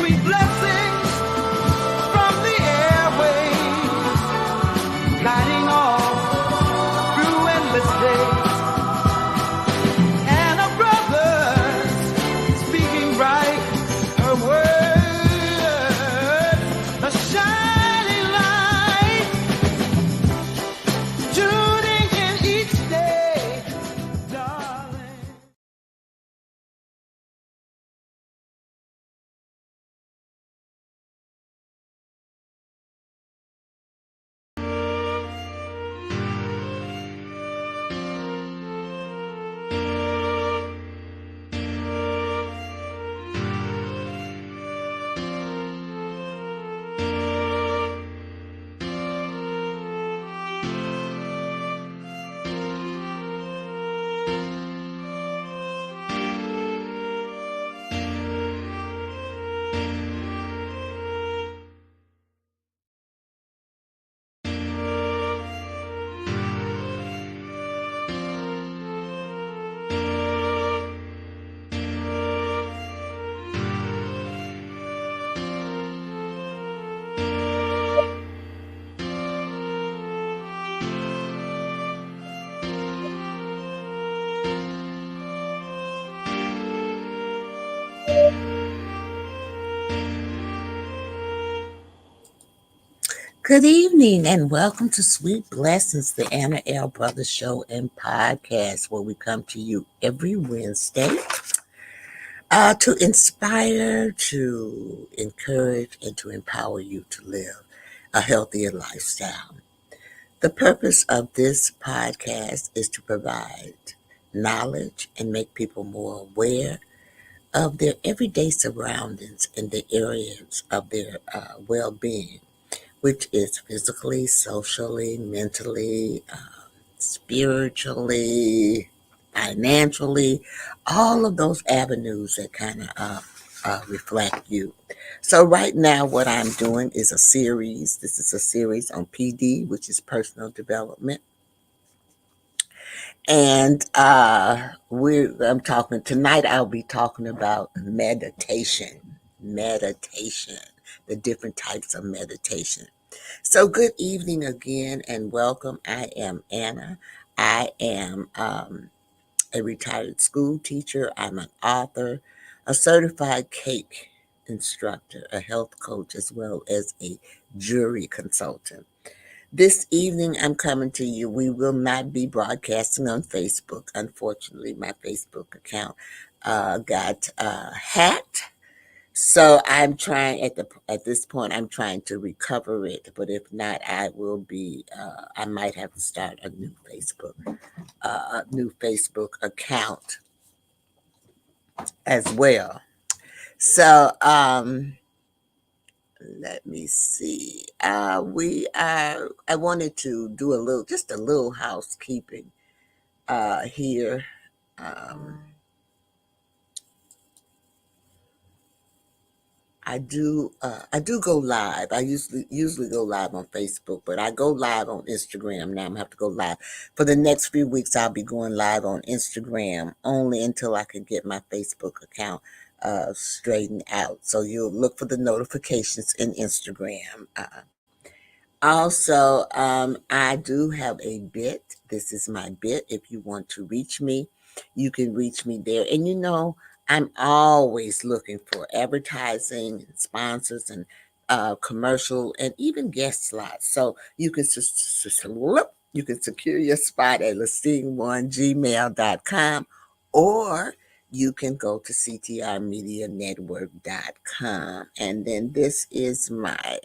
sweet blessings from the airwaves, gliding all through endless days. And a brother's speaking right, her words, a shining light, tuning in each day, darling. Good evening and welcome to Sweet Blessings, the Anna L. Brothers Show and Podcast, where we come to you every Wednesday to inspire, to encourage, and to empower you to live a healthier lifestyle. The purpose of this podcast is to provide knowledge and make people more aware of their everyday surroundings and the areas of their well being, which is physically, socially, mentally, spiritually, financially, all of those avenues that kind of reflect you. So, right now, what I'm doing is a series. This is a series on PD, which is personal development. And I'm talking tonight, I'll be talking about meditation. Meditation, the different types of meditation. So, good evening again and welcome. I am Anna. I am a retired school teacher. I'm an author, a certified cake instructor, a health coach, as well as a jury consultant. This evening, I'm coming to you. We will not be broadcasting on Facebook. Unfortunately, my Facebook account got hacked, so I'm trying at this point. I'm trying to recover it, but if not, I will be. I might have to start a new Facebook account as well. So let me see. I wanted to do just a little housekeeping here. Um, I do go live. I usually go live on Facebook, but I go live on Instagram now. I'm gonna have to go live for the next few weeks. I'll be going live on Instagram only until I can get my Facebook account straightened out. So you'll look for the notifications in Instagram. Also, I do have a bit. This is my bit. If you want to reach me, you can reach me there. And I'm always looking for advertising, and sponsors, and commercial, and even guest slots. So you can secure your spot at listing1gmail.com, or you can go to ctrmedianetwork.com. And then this is my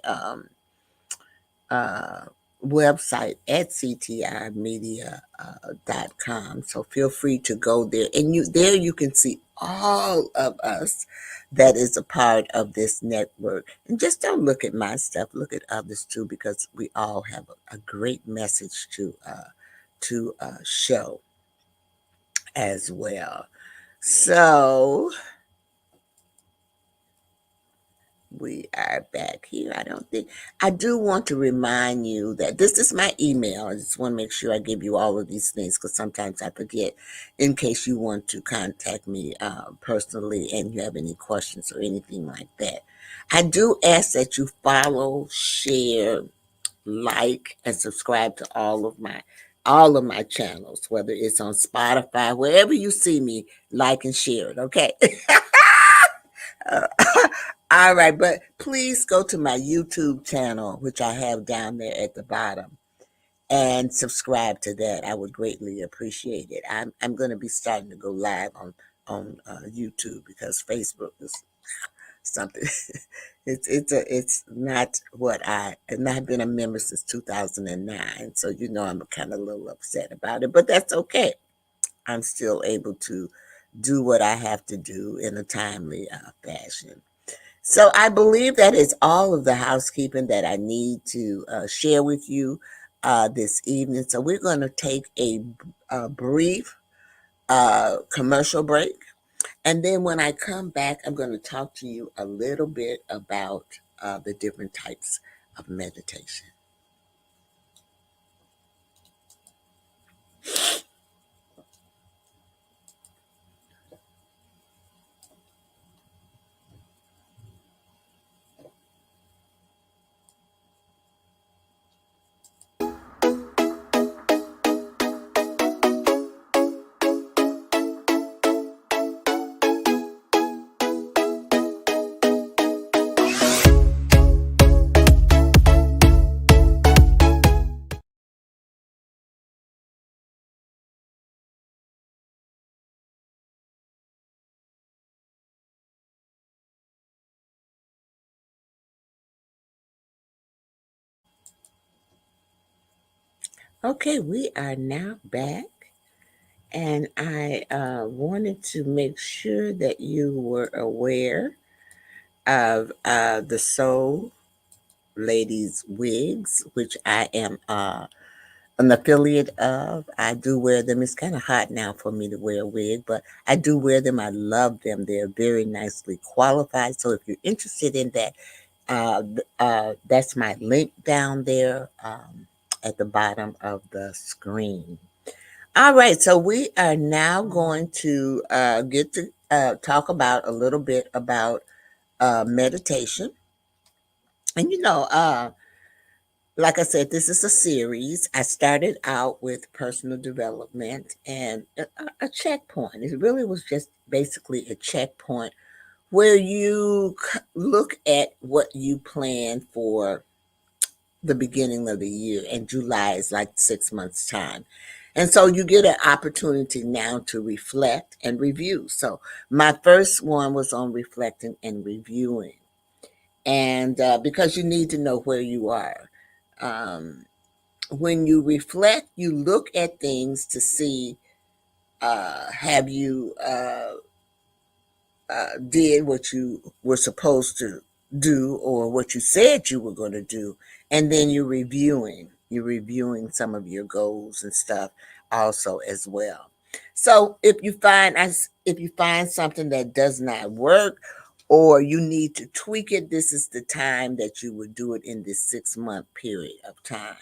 uh, website at ctrmedia.com. So feel free to go there. And you can see all of us that is a part of this network. And just don't look at my stuff, look at others too, because we all have a great message to show as well. So We are back here. I don't think I do want to remind you that this is my email. I just want to make sure I give you all of these things because sometimes I forget in case you want to contact me personally and you have any questions or anything like that. I do ask that you follow, share, like, and subscribe to all of my channels, whether it's on Spotify, wherever you see me, like and share it, okay? Uh, all right, but please go to my YouTube channel, which I have down there at the bottom, and subscribe to that. I would greatly appreciate it. I'm going to be starting to go live on YouTube because Facebook is something. It's not what I and I've been a member since 2009, so I'm kind of a little upset about it, but that's okay. I'm still able to do what I have to do in a timely fashion. So I believe that is all of the housekeeping that I need to share with you this evening. So we're going to take a brief commercial break. And then when I come back, I'm going to talk to you a little bit about the different types of meditation. Okay, we are now back. And I wanted to make sure that you were aware of the Soul Ladies wigs, which I am an affiliate of. I do wear them. It's kind of hot now for me to wear a wig, but I do wear them. I love them. They're very nicely qualified. So if you're interested in that, that's my link down there at the bottom of the screen. All right, so we are now going to get to talk about a little bit about meditation. And like I said, this is a series. I started out with personal development and a checkpoint. It really was just basically a checkpoint where you look at what you plan for the beginning of the year, and July is like 6 months' time. And so you get an opportunity now to reflect and review. So my first one was on reflecting and reviewing. And because you need to know where you are. Um, when you reflect, you look at things to see have you did what you were supposed to do or what you said you were going to do, and then you're reviewing some of your goals and stuff also as well. So if you find something that does not work or you need to tweak it, this is the time that you would do it in this 6 month period of time.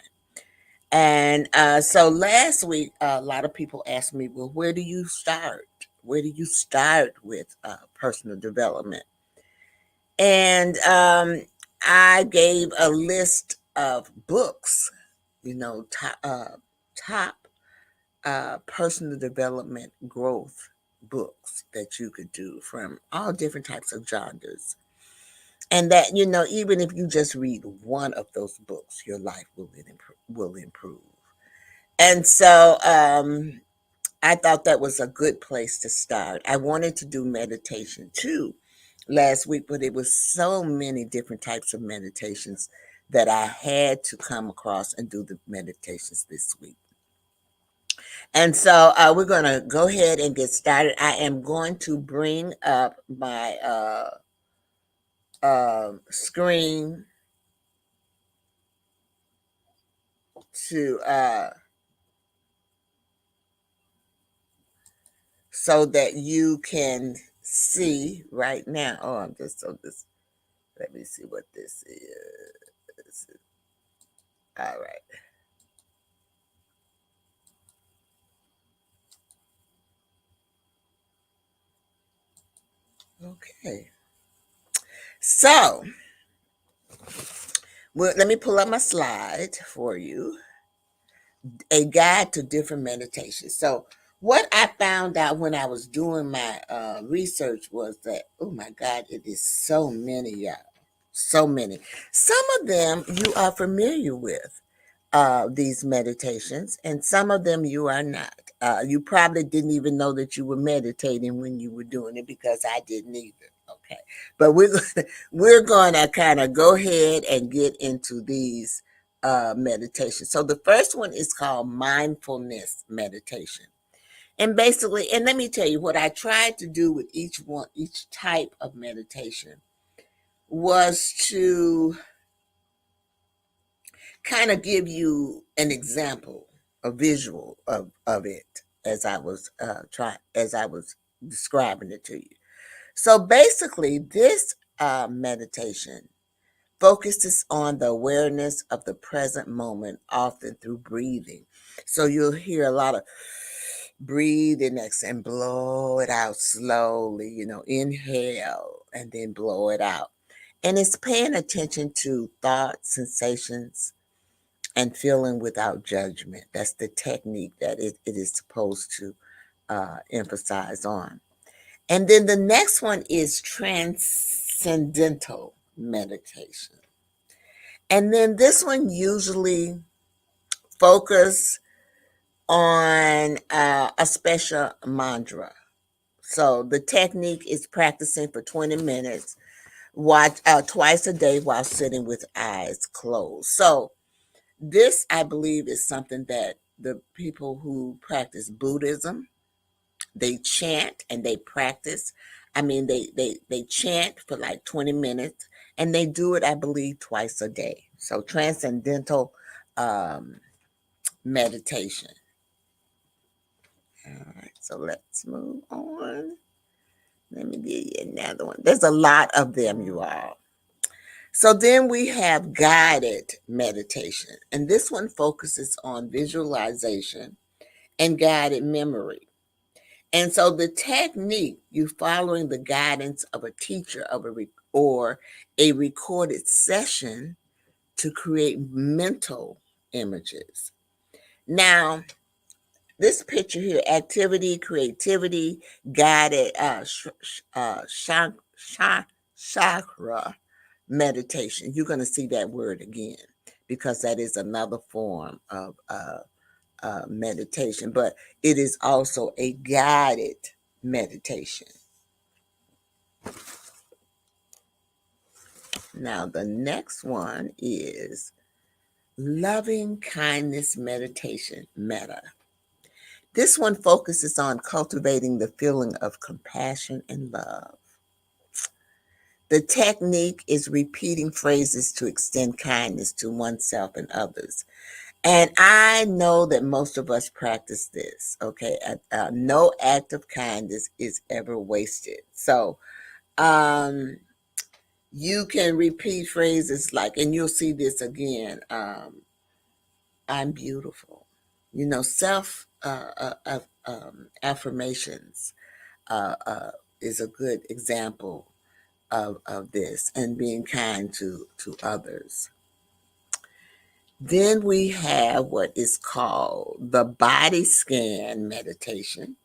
And so last week, a lot of people asked me, well, where do you start? Where do you start with personal development? And I gave a list of books, top personal development growth books that you could do from all different types of genres. And that, even if you just read one of those books, your life will improve. And so I thought that was a good place to start. I wanted to do meditation too last week, but it was so many different types of meditations that I had to come across and do the meditations this week. And so we're going to go ahead and get started. I am going to bring up my screen to so that you can see right now. Oh, I'm just so this. Let me see what this is. All right. Okay. So, well, let me pull up my slide for you. A guide to different meditations. So, what I found out when I was doing my research was that, oh my God, it is so many, y'all. So many. Some of them you are familiar with, these meditations, and some of them you are not. You probably didn't even know that you were meditating when you were doing it because I didn't either. Okay, but we're going to kind of go ahead and get into these meditations. So the first one is called mindfulness meditation, and basically, and let me tell you what I tried to do with each type of meditation was to kind of give you an example, a visual of it as I was as I was describing it to you. So basically, this meditation focuses on the awareness of the present moment, often through breathing. So you'll hear a lot of breathe in next and blow it out slowly, inhale and then blow it out. And it's paying attention to thoughts, sensations, and feeling without judgment. That's the technique that it is supposed to emphasize on. And then the next one is transcendental meditation. And then this one usually focus on a special mantra. So the technique is practicing for 20 minutes, watch twice a day while sitting with eyes closed. So this, I believe, is something that the people who practice Buddhism, they chant and they practice. I mean, they chant for like 20 minutes and they do it, I believe, twice a day. So transcendental um, meditation. All right, so let's move on. Let me give you another one. There's a lot of them, you all. So then we have guided meditation, and this one focuses on visualization and guided memory. And so the technique, you following the guidance of a teacher or a recorded session to create mental images. Now, this picture here, activity, creativity, guided chakra meditation. You're going to see that word again because that is another form of meditation, but it is also a guided meditation. Now, the next one is loving kindness meditation, metta. This one focuses on cultivating the feeling of compassion and love. The technique is repeating phrases to extend kindness to oneself and others. And I know that most of us practice this, okay? No act of kindness is ever wasted. So, you can repeat phrases like, and you'll see this again, I'm beautiful. Self affirmations is a good example of this and being kind to others. Then we have what is called the body scan meditation.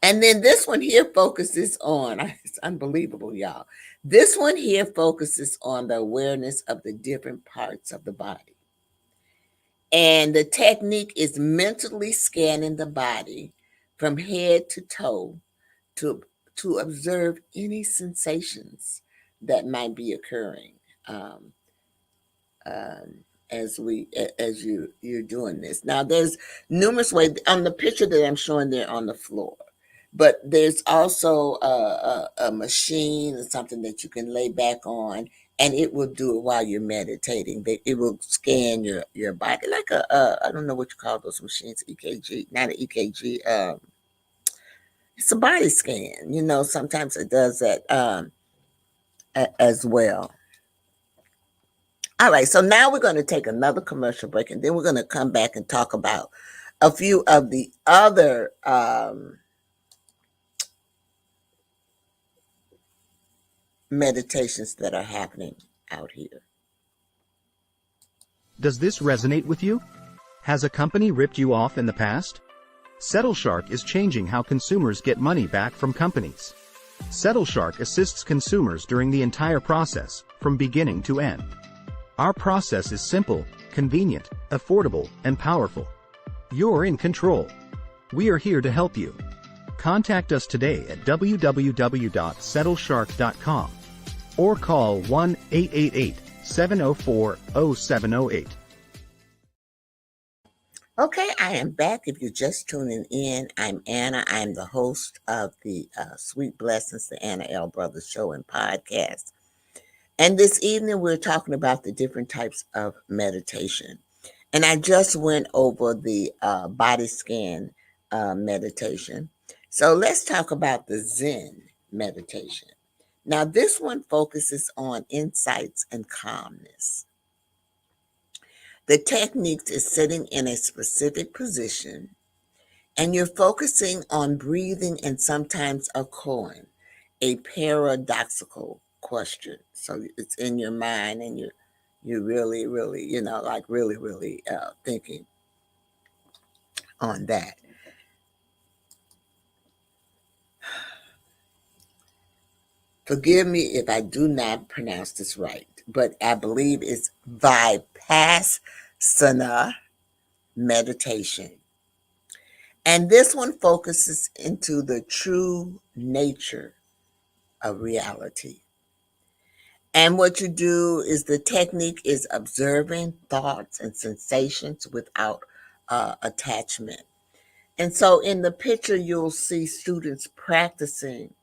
And then this one here focuses on, it's unbelievable, y'all. This one here focuses on the awareness of the different parts of the body. And the technique is mentally scanning the body from head to toe to, to observe any sensations that might be occurring. Um, as you're doing this. Now there's numerous ways on the picture that I'm showing there on the floor, but there's also a machine or something that you can lay back on, and it will do it while you're meditating. It will scan your body like I don't know what you call those machines, EKG, not an EKG. It's a body scan. Sometimes it does that. as well. All right, so now we're going to take another commercial break, and then we're going to come back and talk about a few of the other meditations that are happening out here. Does this resonate with you? Has a company ripped you off in the past? SettleShark is changing how consumers get money back from companies. SettleShark assists consumers during the entire process, from beginning to end. Our process is simple, convenient, affordable, and powerful. You're in control. We are here to help you. Contact us today at www.settleshark.com or call 1-888-704-0708. Okay, I am back. If you're just tuning in, I'm Anna. I'm the host of the Sweet Blessings, the Anna L. Brothers Show and Podcast. And this evening, we're talking about the different types of meditation. And I just went over the body scan meditation. So let's talk about the Zen meditation. Now, this one focuses on insights and calmness. The technique is sitting in a specific position, and you're focusing on breathing and sometimes a koan, a paradoxical question. So it's in your mind, and you're really, really, like really, really thinking on that. Forgive me if I do not pronounce this right, but I believe it's Vipassana meditation. And this one focuses into the true nature of reality. And what you do is the technique is observing thoughts and sensations without attachment. And so in the picture, you'll see students practicing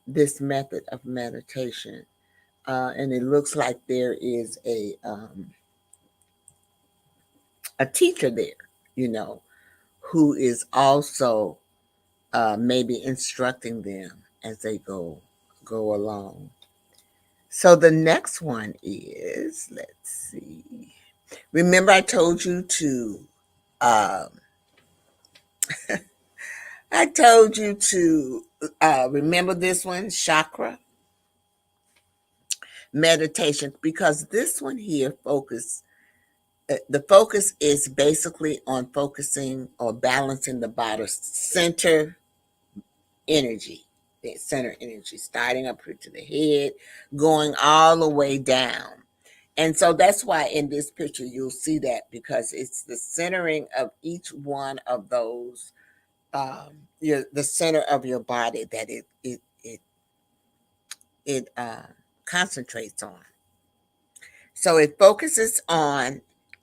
this method of meditation. And it looks like there is a teacher there, you know, who is also maybe instructing them as they go along. So the next one is, let's see. Remember, I told you to. Um, I told you to remember this one, chakra meditation, because this one here the focus is basically on focusing or balancing the body's energy, the center energy, starting up here to the head, going all the way down. And so that's why in this picture you'll see that, because it's the centering of each one of those, the center of your body that it concentrates on. So it focuses on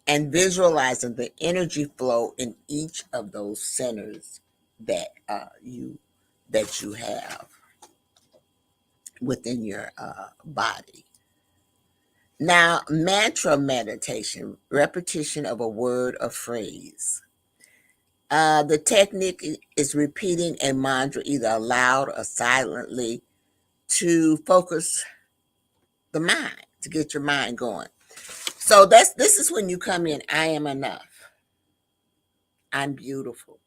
and visualizing the energy flow in each of those centers that you have within your body. Now, mantra meditation, repetition of a word or phrase. The technique is repeating a mantra either aloud or silently to focus the mind, to get your mind going. So this is when you come in. I am enough. I'm beautiful.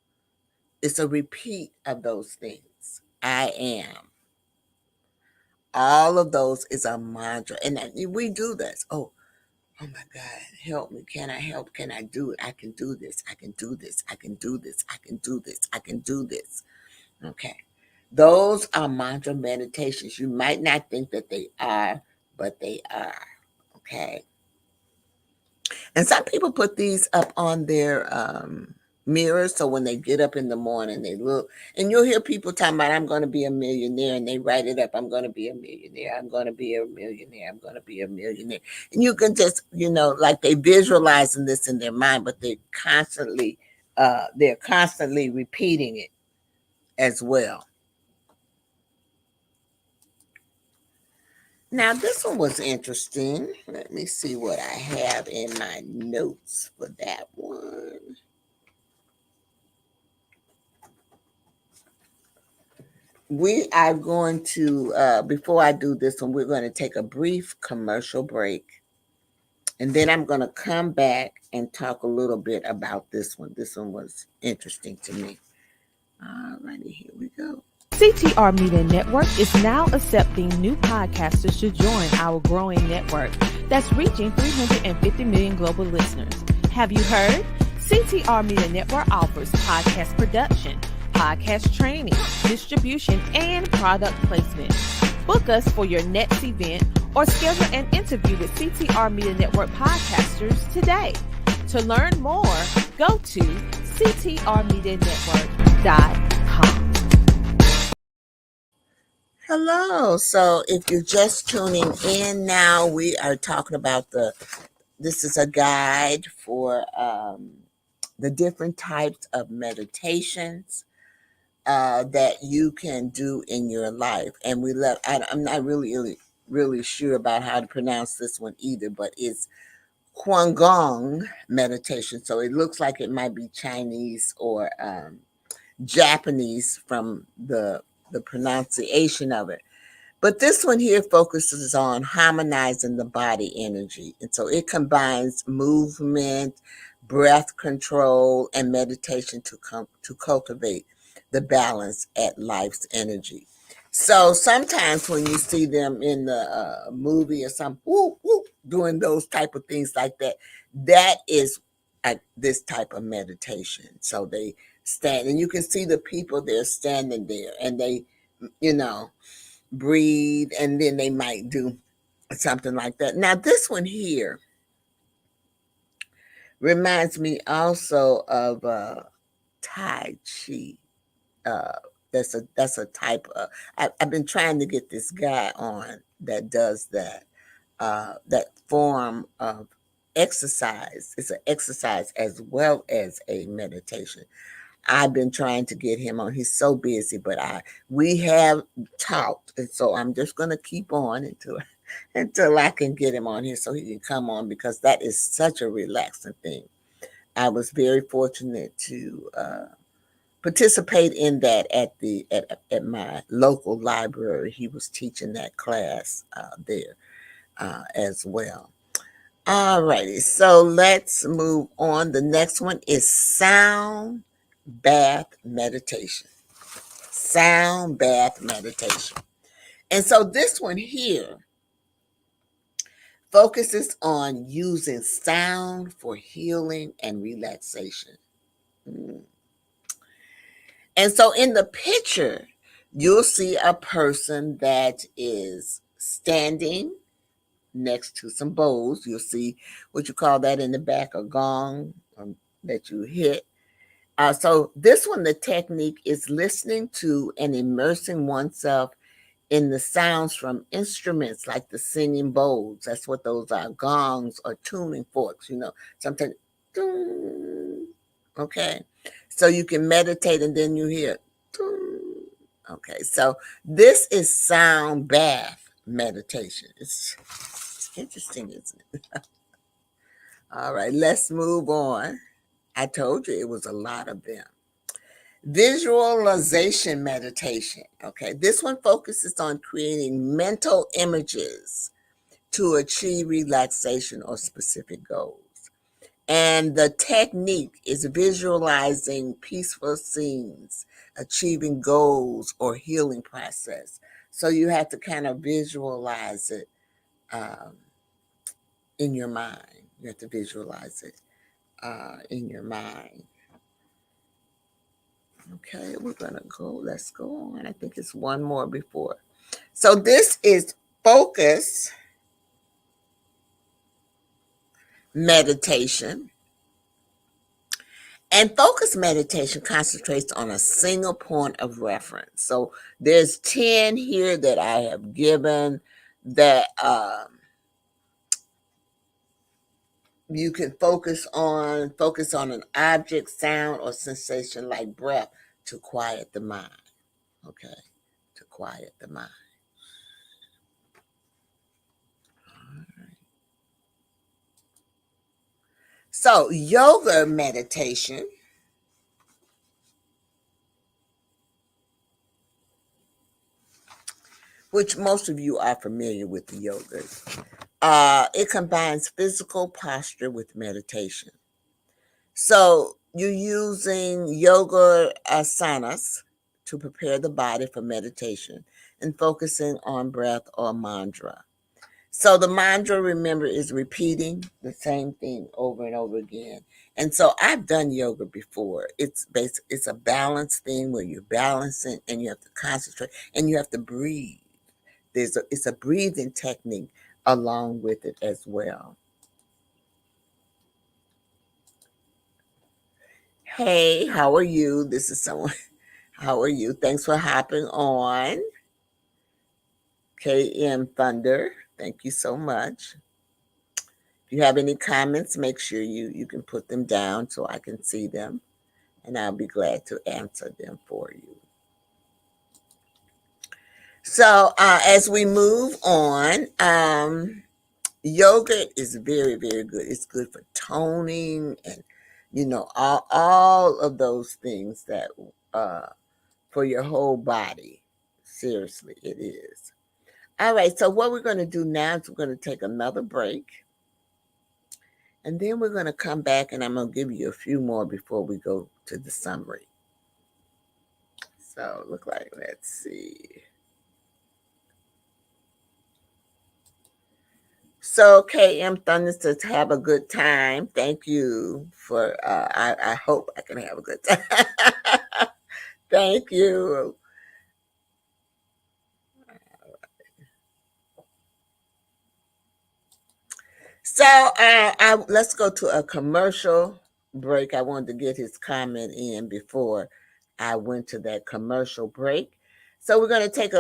It's a repeat of those things. I am. All of those is a mantra, and we do this. Oh my God, help me. Can I help? Can I do it? I can do this. I can do this. I can do this. I can do this. I can do this. Okay. Those are mantra meditations. You might not think that they are, but they are. Okay. And some people put these up on their mirrors. So when they get up in the morning, they look, and you'll hear people talking about, I'm going to be a millionaire, and they write it up. I'm going to be a millionaire. I'm going to be a millionaire. I'm going to be a millionaire. And you can just, like they visualizing this in their mind, but they're constantly repeating it as well. Now, this one was interesting. Let me see what I have in my notes for that one. we are going to, before I do this one, we're going to take a brief commercial break. And then I'm going to come back and talk a little bit about this one. This one was interesting to me. All righty, here we go. CTR Media Network is now accepting new podcasters to join our growing network that's reaching 350 million global listeners. Have you heard? CTR Media Network offers podcast production, podcast training, distribution, and product placement. Book us for your next event or schedule an interview with CTR Media Network podcasters today. To learn more, go to ctrmedianetwork.com. Hello. So if you're just tuning in now, we are talking about this is a guide for the different types of meditations that you can do in your life. And I'm not really sure about how to pronounce this one either, but it's Qigong meditation. So it looks like it might be Chinese or Japanese from the pronunciation of it. But this one here focuses on harmonizing the body energy. And so it combines movement, breath control, and meditation to cultivate the balance at life's energy. So sometimes when you see them in the movie or something, whoop, whoop, doing those type of things like that, that is this type of meditation. So they stand, and you can see the people they're standing there, and they, you know, breathe, and then they might do something like that. Now, this one here reminds me also of Tai Chi. Uh, that's a type of. I've been trying to get this guy on that does that form of exercise. It's an exercise as well as a meditation. I've been trying to get him on. He's so busy, but we have talked, and so I'm just going to keep on until I can get him on here so he can come on, because that is such a relaxing thing. I was very fortunate to participate in that at my local library. He was teaching that class there as well. All righty, so let's move on. The next one is sound bath meditation. Sound bath meditation. And so this one here focuses on using sound for healing and relaxation. And so in the picture, you'll see a person that is standing next to some bowls. You'll see what you call that in the back, a gong that you hit. So this one, the technique is listening to and immersing oneself in the sounds from instruments like the singing bowls. That's what those are, gongs or tuning forks, sometimes. Okay. So you can meditate and then you hear. Okay. So this is sound bath meditation. It's interesting, isn't it? All right. Let's move on. I told you it was a lot of them. Visualization meditation. Okay, this one focuses on creating mental images to achieve relaxation or specific goals. And the technique is visualizing peaceful scenes, achieving goals, or healing process. So you have to kind of visualize it in your mind. You have to visualize it in your mind. Okay, let's go on. I think it's one more before. So this is focus meditation. And focus meditation concentrates on a single point of reference. So there's 10 here that I have given that you can focus on an object, sound, or sensation like breath to quiet the mind. Okay, to quiet the mind. So yoga meditation which most of you are familiar with the yoga. It combines physical posture with meditation. So you're using yoga asanas to prepare the body for meditation and focusing on breath or mantra. So the mantra, remember, is repeating the same thing over and over again. And so I've done yoga before. It's a balance thing where you're balancing and you have to concentrate and you have to breathe. It's a breathing technique along with it as well. Hey, how are you? This is someone. How are you? Thanks for hopping on. KM Thunder. Thank you so much. If you have any comments, make sure you can put them down so I can see them, and I'll be glad to answer them for you. So as we move on, yoga is very, very good. It's good for toning and, all of those things that for your whole body. Seriously, it is. All right, so what we're going to do now is we're going to take another break. And then we're going to come back and I'm going to give you a few more before we go to the summary. So let's see. So KM Thunder says, have a good time. Thank you for, I hope I can have a good time. Thank you. So let's go to a commercial break. I wanted to get his comment in before I went to that commercial break. So we're going to take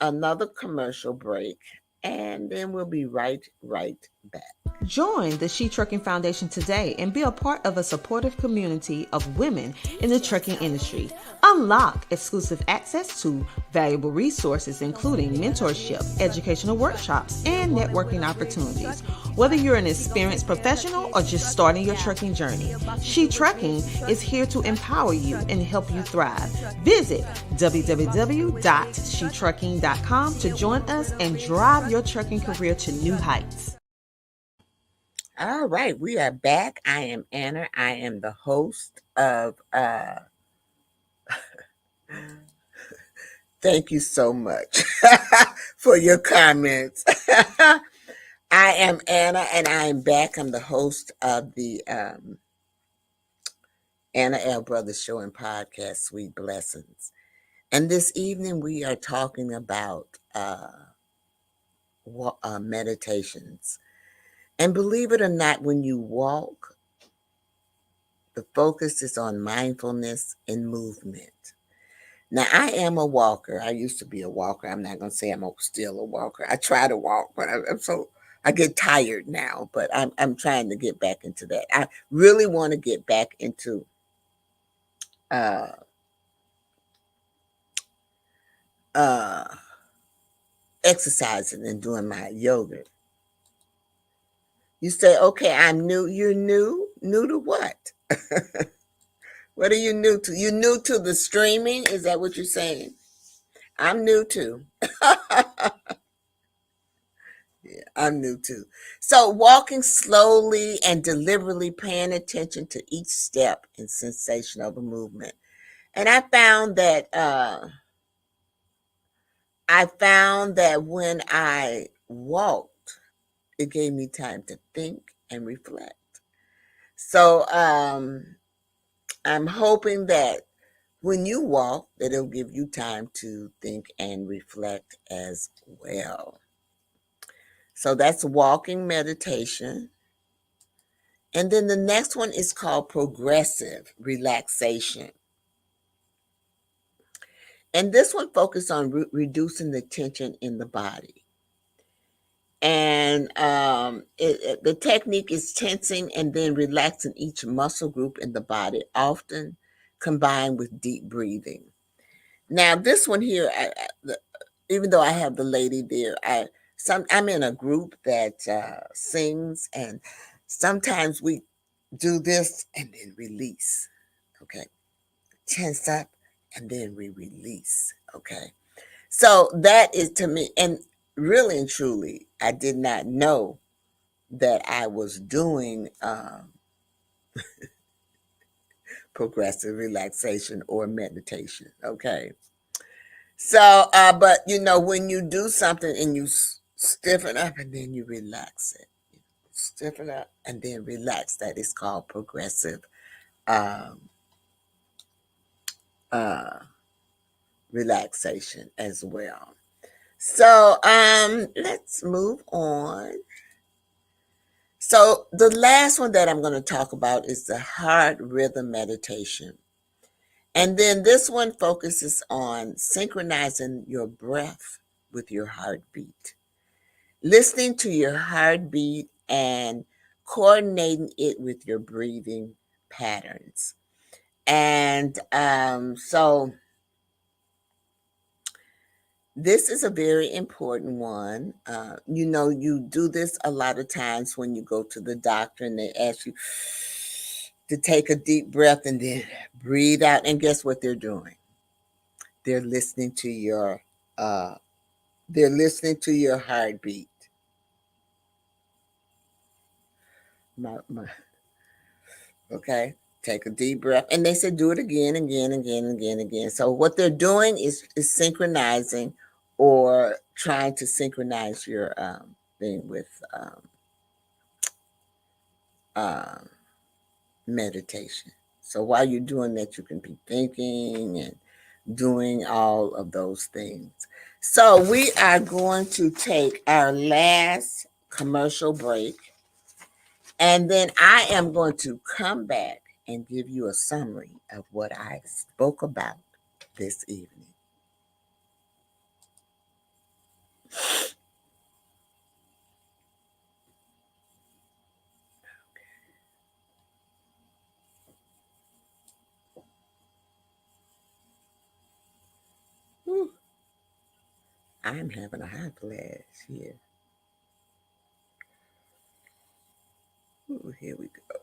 another commercial break, and then we'll be right back. Join the She Trucking Foundation today and be a part of a supportive community of women in the trucking industry. Unlock exclusive access to valuable resources, including mentorship, educational workshops, and networking opportunities. Whether you're an experienced professional or just starting your trucking journey, She Trucking is here to empower you and help you thrive. Visit www.shetrucking.com to join us and drive your trucking career to new heights. All right, we are back. I am Anna. I am the host of Thank you so much for your comments. I am Anna and I am back. I'm the host of the Anna L. Brothers Show and Podcast, Sweet Blessings. And this evening we are talking about meditations. And believe it or not, when you walk, the focus is on mindfulness and movement. Now, I am a walker. I used to be a walker. I'm not going to say I'm still a walker. I try to walk, but I get tired now. But I'm trying to get back into that. I really want to get back into exercising and doing my yoga. You say, okay, I'm new. You're new? New to what? What are you new to? You new to the streaming? Is that what you're saying? I'm new too. Yeah, I'm new too. So walking slowly and deliberately paying attention to each step and sensation of a movement. And I found that when I walked, it gave me time to think and reflect. So I'm hoping that when you walk, that it'll give you time to think and reflect as well. So that's walking meditation. And then the next one is called progressive relaxation. And this one focuses on reducing the tension in the body. And the technique is tensing and then relaxing each muscle group in the body, often combined with deep breathing. Now, this one here, even though I have the lady there, I'm in a group that sings, and sometimes we do this and then release. Okay, tense up and then we release. Okay, So that is to me, and really and truly, I did not know that I was doing progressive relaxation or meditation. Okay. So, but when you do something and you stiffen up and then you relax it, stiffen up and then relax, that is called progressive um, uh, relaxation as well. So, let's move on. So, the last one that I'm going to talk about is the heart rhythm meditation. And then this one focuses on synchronizing your breath with your heartbeat, listening to your heartbeat and coordinating it with your breathing patterns. And so this is a very important one. You do this a lot of times when you go to the doctor and they ask you to take a deep breath and then breathe out. And guess what they're doing? They're listening to your uh, they're listening to your heartbeat. My, okay, take a deep breath, and they said do it again, again, again, again, again. So what they're doing is synchronizing or trying to synchronize your thing with uh, meditation. So while you're doing that, you can be thinking and doing all of those things. So we are going to take our last commercial break, and then I am going to come back and give you a summary of what I spoke about this evening. Whew, I'm having a hot flash here. Ooh, here we go.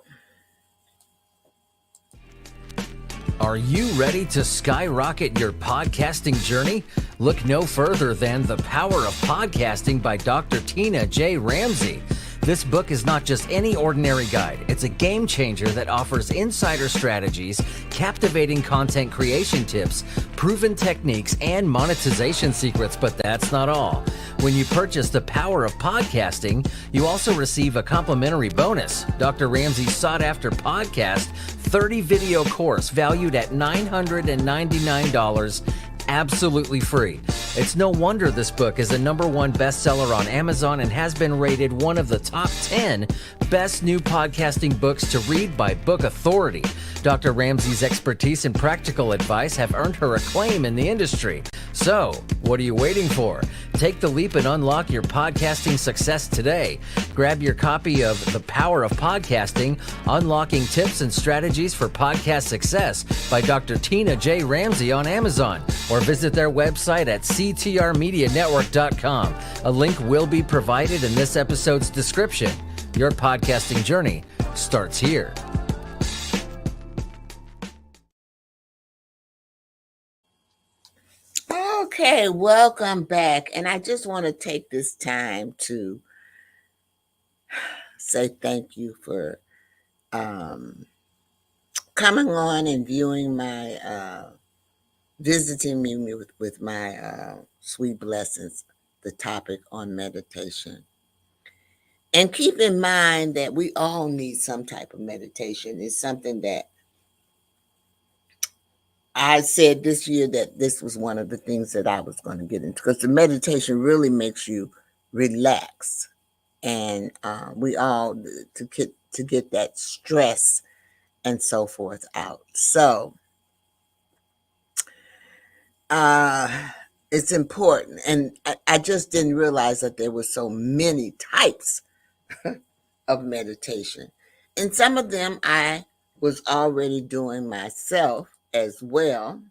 Are you ready to skyrocket your podcasting journey? Look no further than The Power of Podcasting by Dr. Tina J. Ramsey. This book is not just any ordinary guide. It's a game changer that offers insider strategies, captivating content creation tips, proven techniques, and monetization secrets. But that's not all. When you purchase The Power of Podcasting, you also receive a complimentary bonus, Dr. Ramsey's sought-after podcast 30-video course valued at $999, absolutely free. It's no wonder this book is a #1 bestseller on Amazon and has been rated one of the top 10 best new podcasting books to read by Book Authority. Dr. Ramsey's expertise and practical advice have earned her acclaim in the industry. So, what are you waiting for? Take the leap and unlock your podcasting success today. Grab your copy of The Power of Podcasting, Unlocking Tips and Strategies for Podcast Success by Dr. Tina J. Ramsey on Amazon, or visit their website at ctrmedianetwork.com. A link will be provided in this episode's description. Your podcasting journey starts here. Okay, welcome back. And I just want to take this time to say thank you for coming on and viewing my visiting me with my sweet blessings, the topic on meditation. And keep in mind that we all need some type of meditation. It's something that I said this year that this was one of the things that I was going to get into, because the meditation really makes you relax, and we all to get that stress and so forth out. So it's important, and I just didn't realize that there were so many types of meditation, and some of them I was already doing myself as well.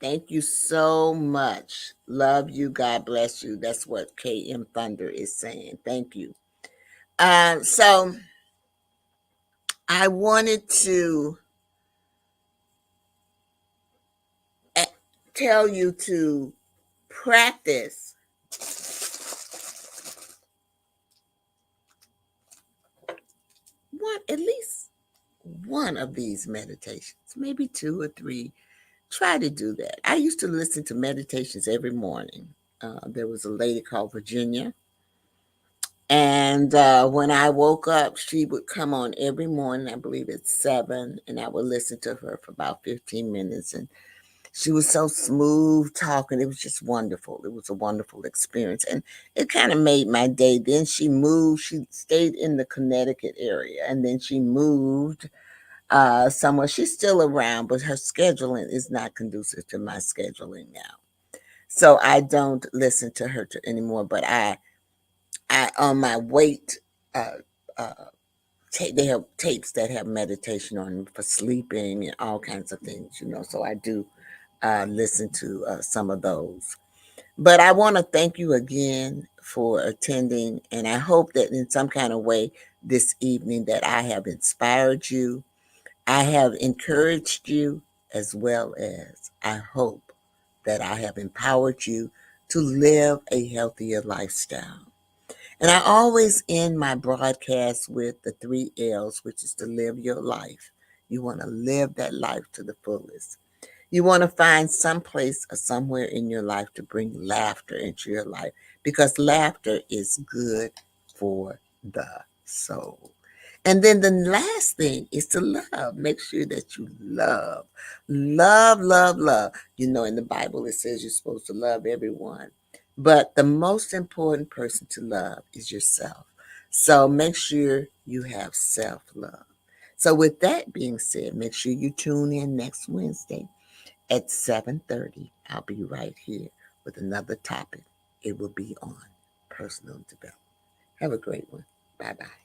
Thank you so much. Love you. God bless you. That's what KM Thunder is saying. Thank you. So I wanted to tell you to practice at least one of these meditations, maybe two or three. Try to do that. I used to listen to meditations every morning. There was a lady called Virginia, and when I woke up, she would come on every morning, I believe at 7, and I would listen to her for about 15 minutes. And she was so smooth talking. It was just wonderful. It was a wonderful experience. And it kind of made my day. Then she moved. She stayed in the Connecticut area, and then she moved somewhere. She's still around, but her scheduling is not conducive to my scheduling now. So I don't listen to her anymore. But I on my weight, uh, uh, they have tapes that have meditation on them for sleeping and all kinds of things, So I do listen to some of those. But I want to thank you again for attending, and I hope that in some kind of way this evening that I have inspired you, I have encouraged you, as well as I hope that I have empowered you to live a healthier lifestyle. And I always end my broadcast with the 3 L's, which is to live your life. You want to live that life to the fullest. You want to find some place or somewhere in your life to bring laughter into your life, because laughter is good for the soul. And then the last thing is to love. Make sure that you love. Love, love, love. In the Bible it says you're supposed to love everyone. But the most important person to love is yourself. So make sure you have self love. So with that being said, make sure you tune in next Wednesday at 7:30. I'll be right here with another topic. It will be on personal development. Have a great one. Bye bye.